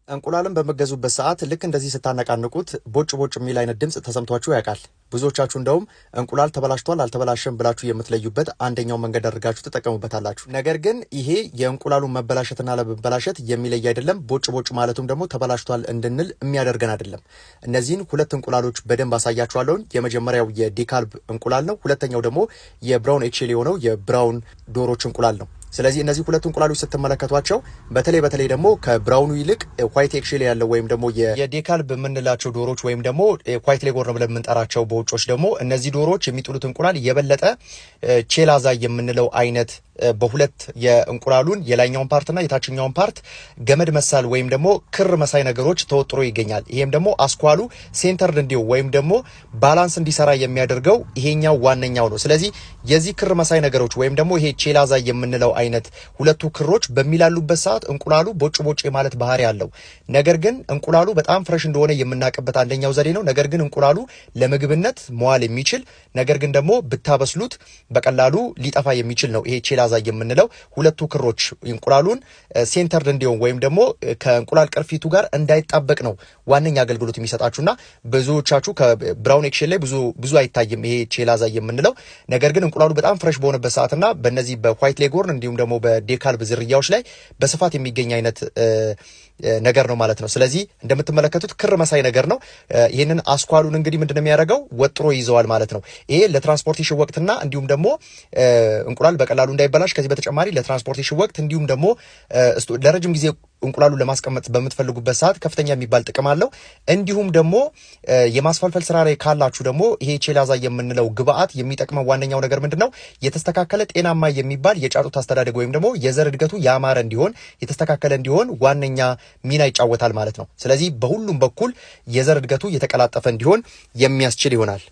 እንቁላልን በመገዙበት ሰዓት ልክ እንደዚህ ስታነቃንቁት ቦጭ ቦጭ የሚል አይነት ድምጽ ተሰምቷችሁ ያውቃል? ብዙዎቻችሁ እንደውም እንቁላል ተበላሽቷል አልተበላሸም ብላችሁ የምትለዩበት አንደኛው መንገድ አድርጋችሁ ትጠቀሙበታላችሁ። ነገር ግን ይሄ የእንቁላሉን መበላሸትና ለመበላሸት የሚለይ አይደለም። ቦጭ ቦጭ ማለቱም ደግሞ ተበላሽቷል እንድንል የሚያደርገን አይደለም። እነዚህን ሁለት እንቁላሎች በደንብ አሳያችኋለሁ። የመጀመሪያው የዲካልብ እንቁላል ነው። ሁለተኛው ደግሞ የብራውን ኤክሼል የሆነው የብራውን ዶሮች እንቁላል ነው። ስለዚህ እነዚህ ሁለት እንቁላሎች ስትመለከቷቸው በተለይ ደግሞ ከብራውኑ ይልቅ ኳይት ኤክሼል ያለው ወይም ደግሞ የዴካልብ የምንላቸው ዶሮች ወይም ደግሞ ኳይት ሌጎር ብለን የምንጠራቸው በውጮች ደግሞ እነዚህ ዶሮች የሚጥሉት እንቁላል የበለጠ ቼላዛ የምንለው አይነት በሁለት የእንቁላሉን የላይኛውን ፓርትና የታችኛውን ፓርት ገመድ መሳል ወይም ደግሞ ክር መሳይ ነገሮች ተወጥሮ ይገኛል። ይሄም ደግሞ አስኳሉ ሴንተርድ እንዲው ወይም ደግሞ ባላንስ እንዲሰራ የሚያደርገው ይሄኛው ዋነኛው ነው። ስለዚህ የዚህ ክር መሳይ ነገሮች ወይም ደግሞ ይሄ ቼላዛ የምንለው አይነት ሁለቱ ክሮች በሚላሉበት ሰዓት እንቁላሉ ቦጭ ቦጭ ማለት ባህሪ ያለው፣ ነገር ግን እንቁላሉ በጣም ፍሬሽ እንደሆነ የምናውቅበት አንደኛው ዘዴ ነው። ነገር ግን እንቁላሉ ለምግብነት መዋል የሚችል ነገር ግን ደግሞ ብታበስሉት በቀላሉ ሊጠፋ የሚችል ነው። ይሄ ቼላዛ የምንለው ሁለቱ ክሮች እንቁላሉን ሴንተርድ እንዲሆን ወይም ደግሞ ከእንቁላል ቅርፊቱ ጋር እንዳይጣበቅ ነው ዋነኛ አገልግሎት የሚሰጣችሁና ብዙዎቻችሁ ከብራውን ኤክሼል ላይ ብዙ አይታይም ይሄ ቼላዛ የምንለው። ነገር ግን እንቁላሉ በጣም ፍሬሽ በሆነበት ሰዓትና በእነዚህ በዋይት ሌጎርን እንዲሁም ደግሞ በዴካልብ ዝርያዎች ላይ በስፋት የሚገኝ አይነት ነገር ነው ማለት ነው። ስለዚህ እንደምትመለከቱት ክር መሳይ ነገር ነው። ይህንን አስኳሉን እንግዲህ ምንድነው የሚያደርገው ወጥሮ ይዘዋል ማለት ነው። ይሄ ለትራንስፖርቴሽን ወቅትና እንዲሁም ደግሞ እንቁላል በቀላሉ እንዳይበላሽ ከዚህ በተጨማሪ ለትራንስፖርቴሽን ወቅት እንዲሁም ደግሞ ለረጅም ጊዜ እንቁላሉን ለማስቀመጥ በምትፈልጉበት ሰዓት ከፍተኛ የሚባል ጥቅም አለው። እንዲሁም ደግሞ የማስፈልፈል ስራ ላይ ካላችሁ ደግሞ ይሄ ቼላዛ የምንለው ግብአት የሚጠቅመው ዋነኛው ነገር ምንድነው የተስተካከለ ጤናማ የሚባል የጫጩት አስተዳደግ ወይም ደግሞ የዘር እድገቱ ያማረ እንዲሆን የተስተካከለ እንዲሆን ዋነኛ ሚና ይጫወታል ማለት ነው። ስለዚህ በሁሉም በኩል የዘር እድገቱ የተቀላጠፈ እንዲሆን የሚያስችል ይሆናል።